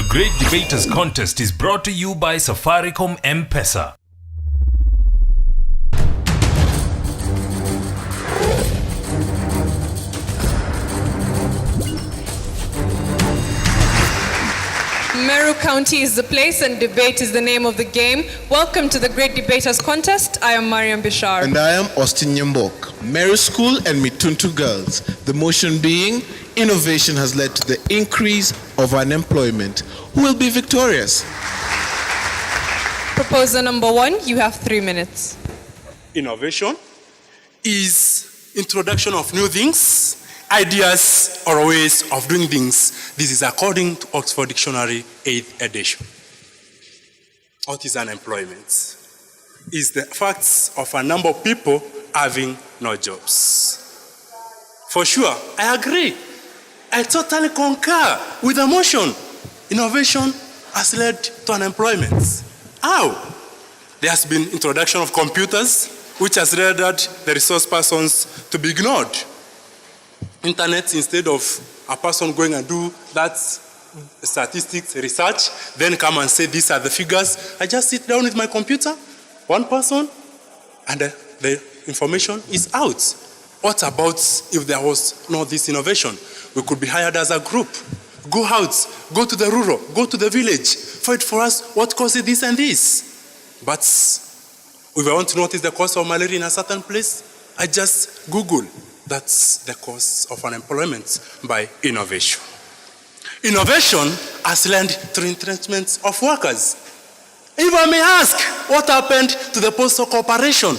Great Debaters Contest is brought to you by Safaricom M-Pesa. Meru County is the place and debate is the name of the game. Welcome to the Great Debaters Contest. I am Mariam Bishar. And I am Austin Nyambok. Meru School and Mitutu girls. The motion being, innovation has led to the increase of unemployment. Who will be victorious? Proposer number 1, you have 3 minutes. Innovation is introduction of new things, ideas or ways of doing things. This is according to Oxford Dictionary 8th edition. What is unemployment? Is the facts of a number of people having no jobs. For sure, I agree. I totally concur with the motion. Innovation has led to unemployment. How? There has been introduction of computers, which has rendered the resource persons to be ignored. Internet, instead of a person going and do that statistics research, then come and say these are the figures. I just sit down with my computer, one person, and the information is out. What about if there was no this innovation? We could be hired as a group. Go out, go to the rural, go to the village, fight for us what causes this and this. But if I want to notice the cause of malaria in a certain place, I just Google. That's the cause of unemployment by innovation. Innovation has led to retrenchment of workers. If I may ask, what happened to the postal corporation?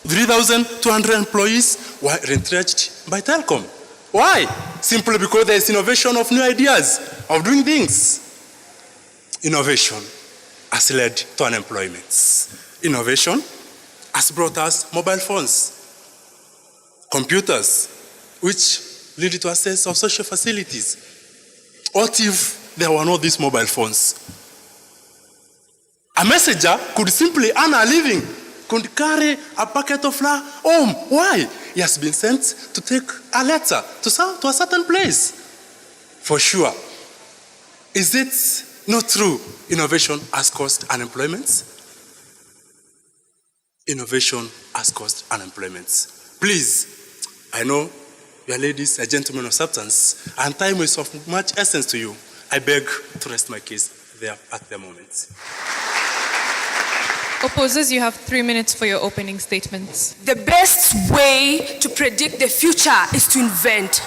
3,200 employees were retrenched by Telcom. Why? Simply because there is innovation of new ideas of doing things. Innovation has led to unemployment. Innovation has brought us mobile phones, computers, which lead to access of social facilities. What if there were not these mobile phones? A messenger could simply earn a living, could carry a packet of flour home. Why? He has been sent to take a letter to a certain place. For sure. Is it not true? Innovation has caused unemployment? Innovation has caused unemployment. Please, I know you are ladies, a gentleman of substance, and time is of much essence to you. I beg to rest my case there at the moment. Opposers, you have 3 minutes for your opening statements. The best way to predict the future is to invent.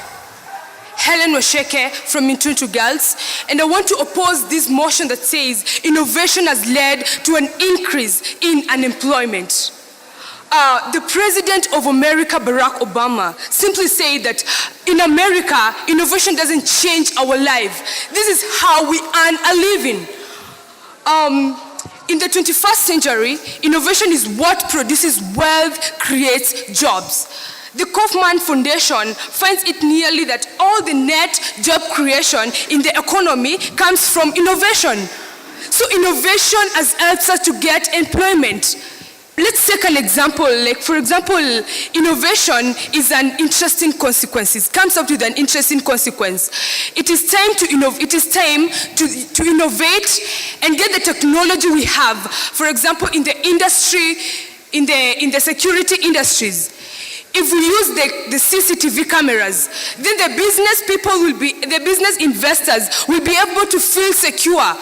Helen Osheke from Mitutu Girls, and I want to oppose this motion that says innovation has led to an increase in unemployment. The President of America, Barack Obama, simply said that in America, innovation doesn't change our life. This is how we earn a living. In the 21st century, innovation is what produces wealth, creates jobs. The Kaufman Foundation finds it nearly that all the net job creation in the economy comes from innovation. So innovation has helped us to get employment. Let's take an example. Like, for example, innovation is an interesting consequence. It comes up with an interesting consequence. It is time to innovate. It is time to innovate and get the technology we have. For example, in the industry, in the security industries, if we use the CCTV cameras, then the business investors will be able to feel secure.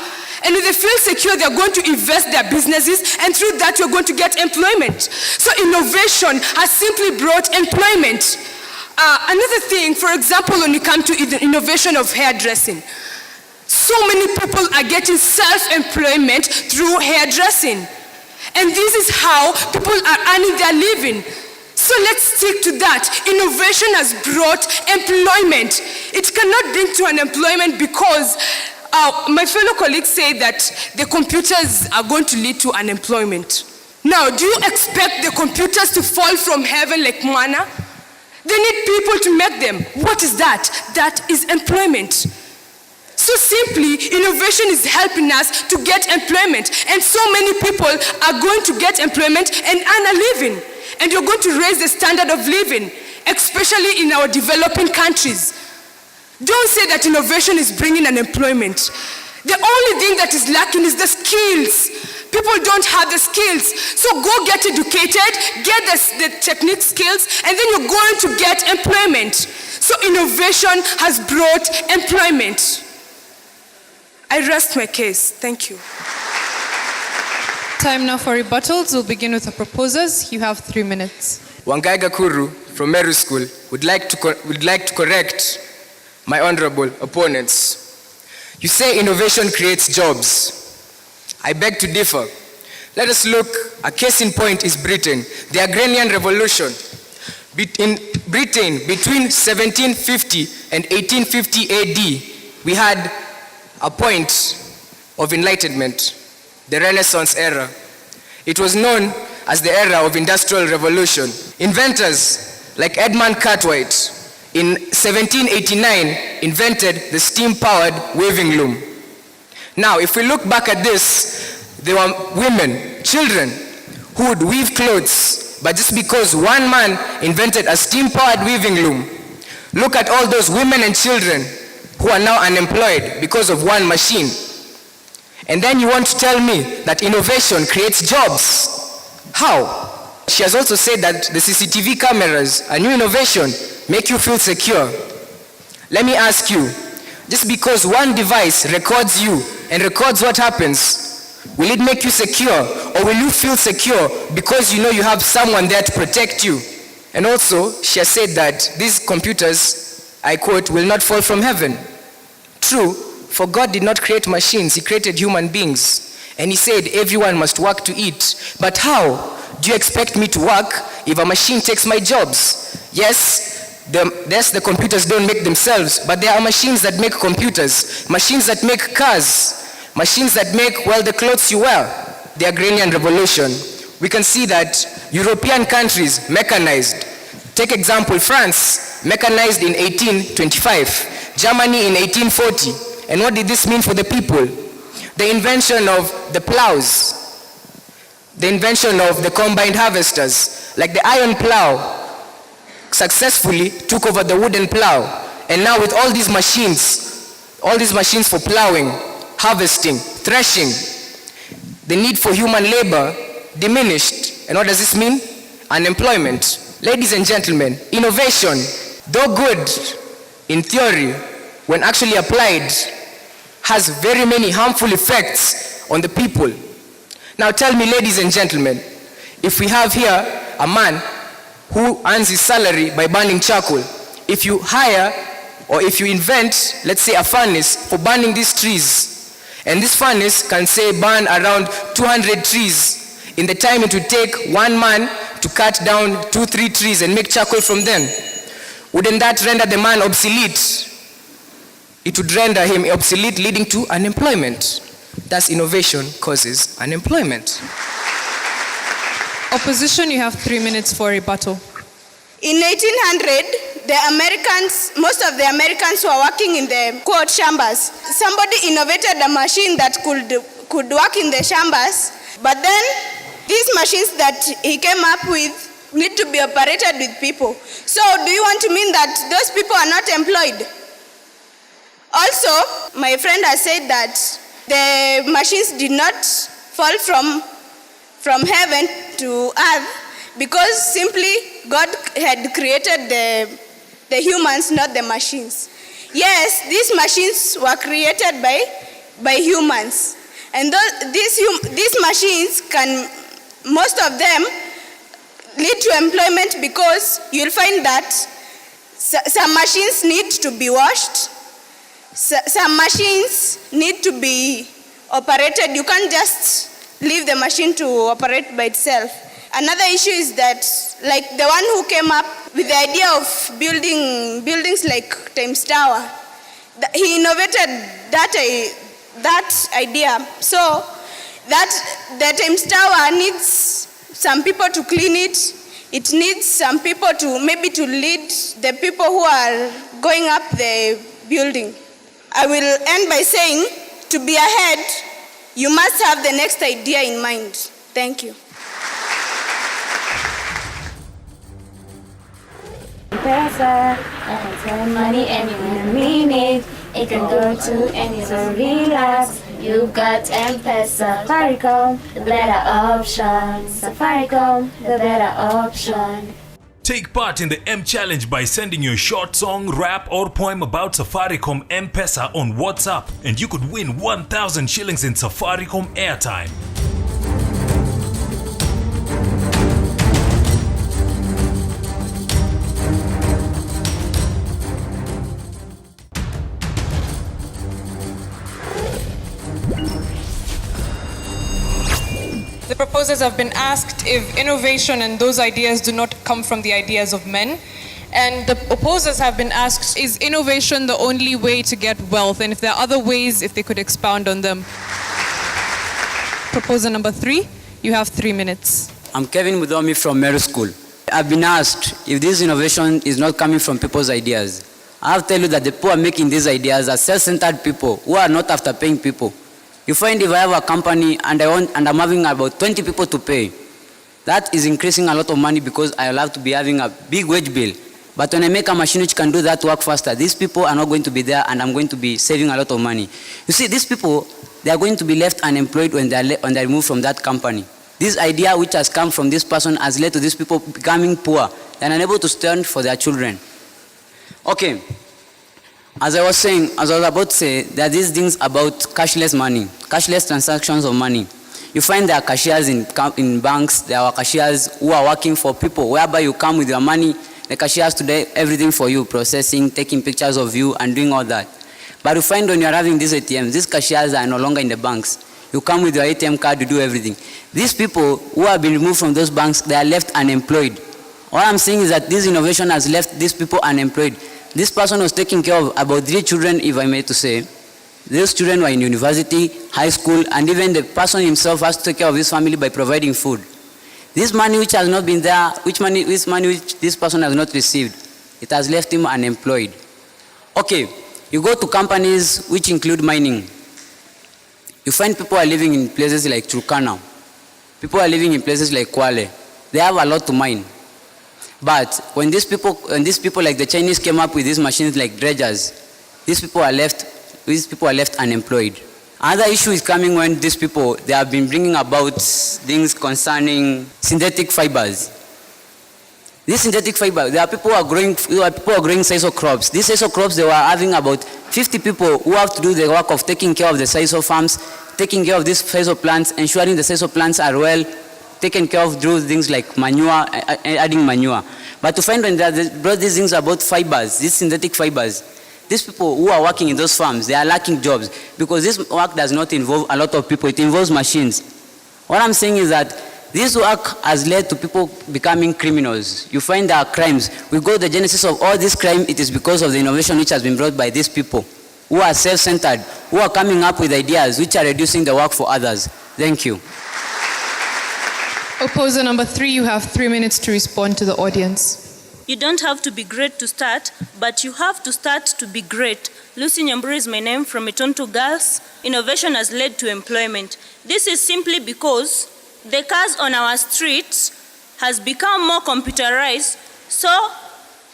And if they feel secure, they're going to invest their businesses, and through that, you're going to get employment. So innovation has simply brought employment. Another thing, for example, when it comes to the innovation of hairdressing, so many people are getting self-employment through hairdressing. And this is how people are earning their living. So let's stick to that. Innovation has brought employment. It cannot bring to unemployment because my fellow colleagues say that the computers are going to lead to unemployment. Now, do you expect the computers to fall from heaven like manna? They need people to make them. What is that? That is employment. So simply, innovation is helping us to get employment. And so many people are going to get employment and earn a living. And you're going to raise the standard of living, especially in our developing countries. Don't say that innovation is bringing unemployment. The only thing that is lacking is the skills. People don't have the skills. So go get educated, get the technique skills, and then you're going to get employment. So innovation has brought employment. I rest my case. Thank you. Time now for rebuttals. We'll begin with the proposers. You have 3 minutes. Wangaiga Kuru from Meru School would like to correct my honorable opponents. You say innovation creates jobs. I beg to differ. Let us look, a case in point is Britain, the agrarian revolution. In Britain, between 1750 and 1850 AD, we had a point of enlightenment, the Renaissance era. It was known as the era of industrial revolution. Inventors like Edmund Cartwright in 1789 invented the steam-powered weaving loom. Now, if we look back at this, there were women, children, who would weave clothes, but just because one man invented a steam-powered weaving loom, look at all those women and children who are now unemployed because of one machine. And then you want to tell me that innovation creates jobs? How? She has also said that the CCTV cameras, a new innovation, make you feel secure. Let me ask you, just because one device records you and records what happens, will it make you secure, or will you feel secure because you know you have someone there to protect you? And also, she has said that these computers, I quote, will not fall from heaven. True, for God did not create machines, he created human beings. And he said everyone must work to eat. But how do you expect me to work if a machine takes my jobs? Yes, the computers don't make themselves, but there are machines that make computers, machines that make cars, machines that make, well, the clothes you wear. The agrarian revolution. We can see that European countries mechanized. Take example, France, mechanized in 1825, Germany in 1840. And what did this mean for the people? The invention of the plows, the invention of the combined harvesters, like the iron plow successfully took over the wooden plow. And now with all these machines for plowing, harvesting, threshing, the need for human labor diminished. And what does this mean? Unemployment. Ladies and gentlemen, innovation, though good in theory, when actually applied, has very many harmful effects on the people. Now tell me, ladies and gentlemen, if we have here a man who earns his salary by burning charcoal, if you hire or if you invent, let's say, a furnace for burning these trees, and this furnace can say burn around 200 trees in the time it would take one man to cut down 2-3 trees and make charcoal from them, wouldn't that render the man obsolete? It would render him obsolete, leading to unemployment. Thus, innovation causes unemployment. Opposition, you have 3 minutes for rebuttal. In 1800, most of the Americans who are working in the quote chambers, somebody innovated a machine that could work in the chambers, but then these machines that he came up with need to be operated with people. So do you want to mean that those people are not employed? Also, my friend has said that the machines did not fall from heaven to earth because simply God had created the humans, not the machines. Yes, these machines were created by humans. And these machines can, most of them, lead to employment because you'll find that some machines need to be washed. Some machines need to be operated. You can't just leave the machine to operate by itself. Another issue is that, like the one who came up with the idea of building buildings like Times Tower, he innovated that idea. So that the Times Tower needs some people to clean it. It needs some people to lead the people who are going up the building. I will end by saying, to be ahead, you must have the next idea in mind. Thank you. Pesa, I can spend money anywhere I mean it. It can go to any zone, relax. You've got M-Pesa, Safaricom, the better option. Safaricom, the better option. Take part in the M Challenge by sending your short song, rap or poem about Safaricom M-Pesa on WhatsApp, and you could win 1,000 shillings in Safaricom airtime. The proposers have been asked if innovation and those ideas do not come from the ideas of men. And the opposers have been asked, is innovation the only way to get wealth? And if there are other ways, if they could expound on them. Proposer number 3, you have 3 minutes. I'm Kevin Mudomi from Meru School. I've been asked if this innovation is not coming from people's ideas. I have to tell you that the people who are making these ideas are self-centered people who are not after paying people. You find if I have a company and I'm having about 20 people to pay, that is increasing a lot of money because I'll have to be having a big wage bill. But when I make a machine which can do that work faster, these people are not going to be there and I'm going to be saving a lot of money. You see, these people, they are going to be left unemployed when they are removed from that company. This idea which has come from this person has led to these people becoming poor and unable to stand for their children. Okay. As I was about to say, there are these things about cashless money, cashless transactions of money. You find there are cashiers in banks, there are cashiers who are working for people, whereby you come with your money, the cashiers to do everything for you, processing, taking pictures of you, and doing all that. But you find when you are having these ATMs, these cashiers are no longer in the banks. You come with your ATM card to do everything. These people who have been removed from those banks, they are left unemployed. What I'm saying is that this innovation has left these people unemployed. This person was taking care of about 3 children, if I may to say. Those children were in university, high school, and even the person himself has to take care of his family by providing food. This money which has not been there, this money which this person has not received, it has left him unemployed. Okay, you go to companies which include mining. You find people are living in places like Turkana. People are living in places like Kwale. They have a lot to mine. But when these people like the Chinese came up with these machines like dredgers, these people are left unemployed. Another issue is coming when these people, they have been bringing about things concerning synthetic fibers. These synthetic fibers, there are people who are growing sisal crops. These sisal crops, they were having about 50 people who have to do the work of taking care of the sisal farms, taking care of these sisal plants, ensuring the sisal plants are well taken care of through things like manure, adding manure. But to find when they brought these things about fibers, these synthetic fibers, these people who are working in those farms, they are lacking jobs because this work does not involve a lot of people, it involves machines. What I'm saying is that this work has led to people becoming criminals. You find there are crimes. We go to the genesis of all this crime, it is because of the innovation which has been brought by these people who are self-centered, who are coming up with ideas which are reducing the work for others. Thank you. Opposer number 3, you have 3 minutes to respond to the audience. You don't have to be great to start, but you have to start to be great. Lucy Nyambura is my name from Mitutu Girls. Innovation has led to employment. This is simply because the cars on our streets has become more computerized. So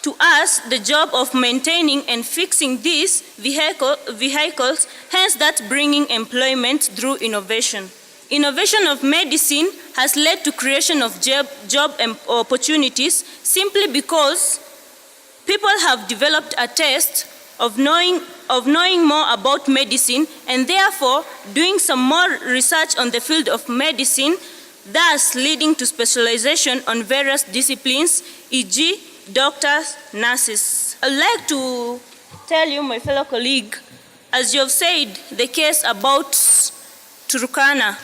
to us, the job of maintaining and fixing these vehicles, hence that bringing employment through innovation. Innovation of medicine has led to creation of job opportunities simply because people have developed a taste of knowing more about medicine and therefore doing some more research on the field of medicine, thus leading to specialization on various disciplines, e.g. doctors, nurses. I'd like to tell you, my fellow colleague, as you have said, the case about Turkana.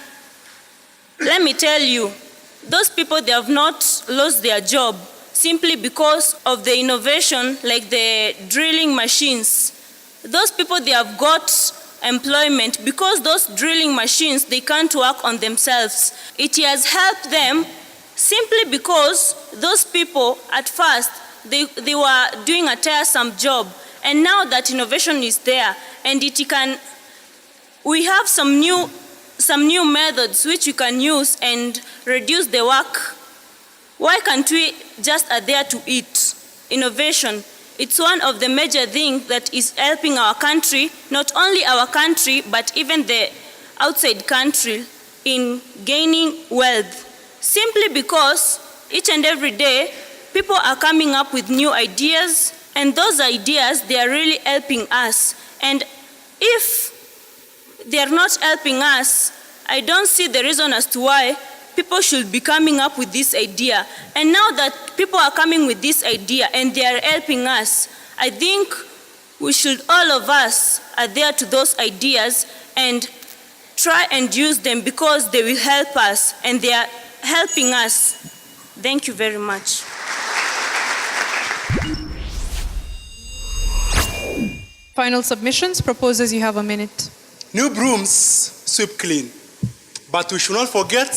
Let me tell you, those people, they have not lost their job simply because of the innovation like the drilling machines. Those people, they have got employment because those drilling machines, they can't work on themselves. It has helped them simply because those people at first, they were doing a tiresome job, and now that innovation is there and we have some new methods which we can use and reduce the work. Why can't we just adhere to it? Innovation. It's one of the major things that is helping our country, not only our country, but even the outside country in gaining wealth. Simply because each and every day, people are coming up with new ideas, and those ideas, they are really helping us. And if they are not helping us, I don't see the reason as to why people should be coming up with this idea. And now that people are coming with this idea and they are helping us, I think we should, all of us, adhere to those ideas and try and use them because they will help us and they are helping us. Thank you very much. Final submissions. Proposers, you have a minute. New brooms sweep clean, but we should not forget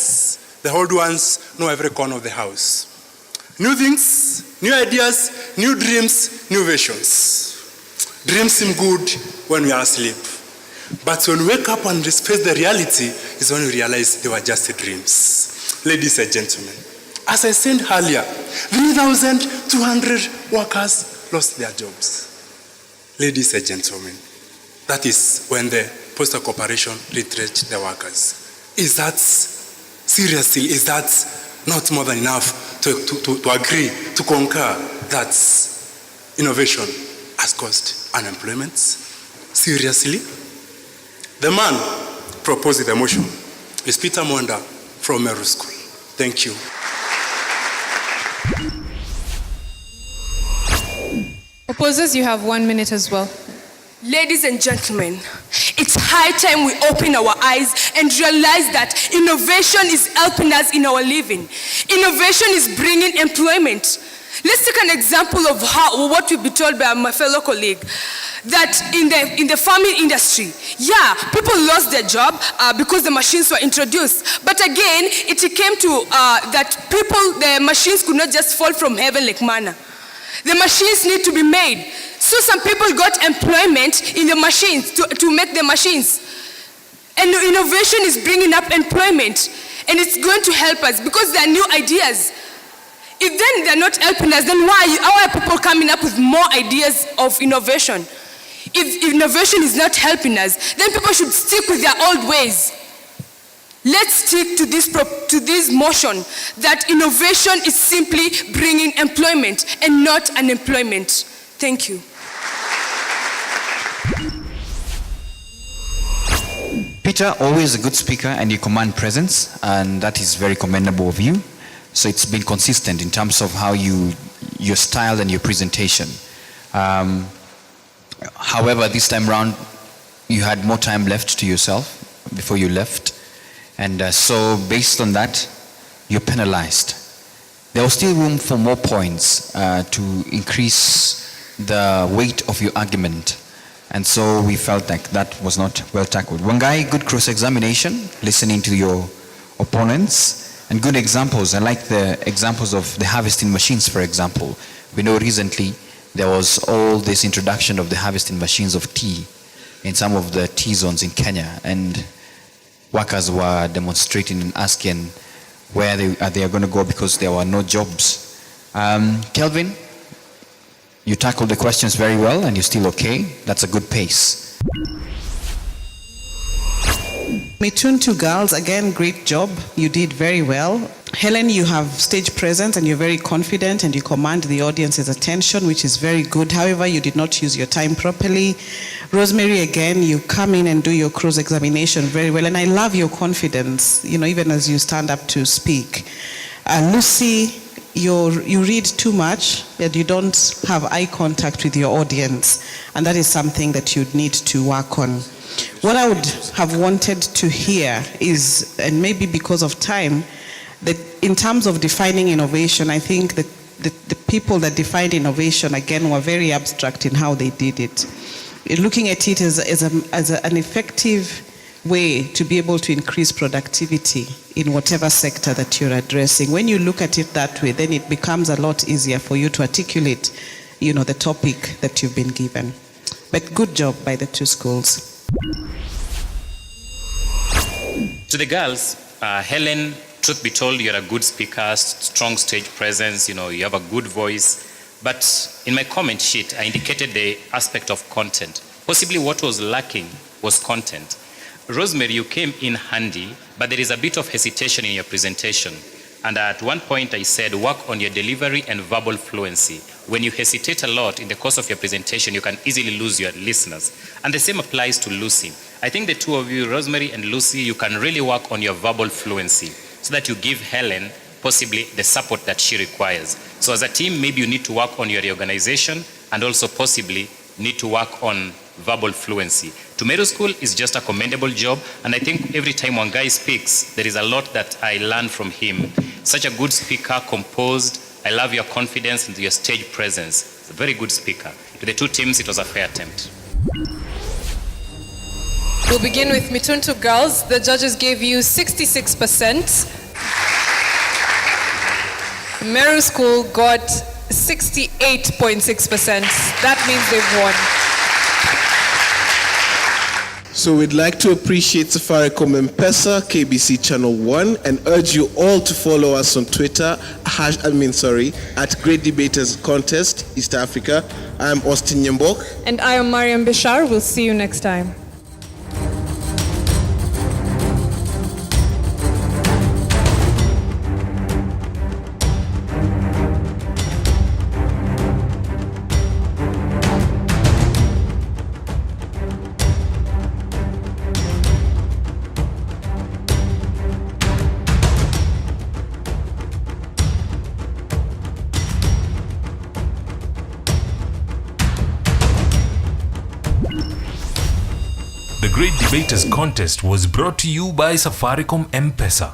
the old ones know every corner of the house. New things, new ideas, new dreams, new visions. Dreams seem good when we are asleep, but when we wake up and face the reality is when we realize they were just dreams. Ladies and gentlemen, as I said earlier, 3,200 workers lost their jobs. Ladies and gentlemen, that is when the postal corporation retrenched the workers. Is that seriously, is that not more than enough to agree, to concur that innovation has caused unemployment? Seriously? The man proposing the motion is Peter Mwanda from Meru School. Thank you. Proposers, you have 1 minute as well. Ladies and gentlemen, it's high time we open our eyes and realize that innovation is helping us in our living. Innovation is bringing employment. Let's take an example of what we've been told by my fellow colleague, that in the farming industry, yeah, people lost their job because the machines were introduced. But again, it came to that the machines could not just fall from heaven like manna. The machines need to be made. So some people got employment in the machines to make the machines. And innovation is bringing up employment. And it's going to help us because there are new ideas. If then they're not helping us, then how are people coming up with more ideas of innovation? If innovation is not helping us, then people should stick with their old ways. Let's stick to this motion that innovation is simply bringing employment and not unemployment. Thank you. Peter, always a good speaker and you command presence, and that is very commendable of you. So it's been consistent in terms of how your style and your presentation. However, this time around, you had more time left to yourself before you left. And so based on that, you're penalized. There was still room for more points to increase the weight of your argument. And so we felt like that was not well tackled. Wangai, good cross-examination, listening to your opponents, and good examples. I like the examples of the harvesting machines, for example. We know recently there was all this introduction of the harvesting machines of tea in some of the tea zones in Kenya, and workers were demonstrating and asking where they are going to go because there were no jobs. Kelvin, you tackled the questions very well and you're still okay. That's a good pace. Mitutu girls, again, great job. You did very well. Helen, you have stage presence and you're very confident and you command the audience's attention, which is very good. However, you did not use your time properly. Rosemary, again, you come in and do your cross-examination very well. And I love your confidence, even as you stand up to speak. Lucy, you read too much and you don't have eye contact with your audience. And that is something that you need to work on. What I would have wanted to hear is, and maybe because of time, that in terms of defining innovation, I think that the people that defined innovation, again, were very abstract in how they did it. Looking at it as an effective way to be able to increase productivity in whatever sector that you're addressing. When you look at it that way, then it becomes a lot easier for you to articulate, the topic that you've been given. But good job by the two schools. To the girls, Helen, truth be told, you're a good speaker, strong stage presence, you have a good voice. But in my comment sheet, I indicated the aspect of content. Possibly what was lacking was content. Rosemary, you came in handy, but there is a bit of hesitation in your presentation. And at one point I said, work on your delivery and verbal fluency. When you hesitate a lot in the course of your presentation, you can easily lose your listeners. And the same applies to Lucy. I think the two of you, Rosemary and Lucy, you can really work on your verbal fluency so that you give Helen possibly the support that she requires. So as a team, maybe you need to work on your reorganization and also possibly need to work on verbal fluency. To Meru School is just a commendable job, and I think every time one guy speaks, there is a lot that I learn from him. Such a good speaker, composed. I love your confidence and your stage presence. He's a very good speaker. To the two teams, it was a fair attempt. We'll begin with Mitutu Girls. The judges gave you 66%. Meru School got 68.6%. That means they've won. So we'd like to appreciate Safaricom M-Pesa, KBC Channel 1, and urge you all to follow us on Twitter, at Great Debaters Contest, East Africa. I'm Austin Nyambok. And I am Mariam Bishar. We'll see you next time. The Great Debaters Contest was brought to you by Safaricom M-Pesa.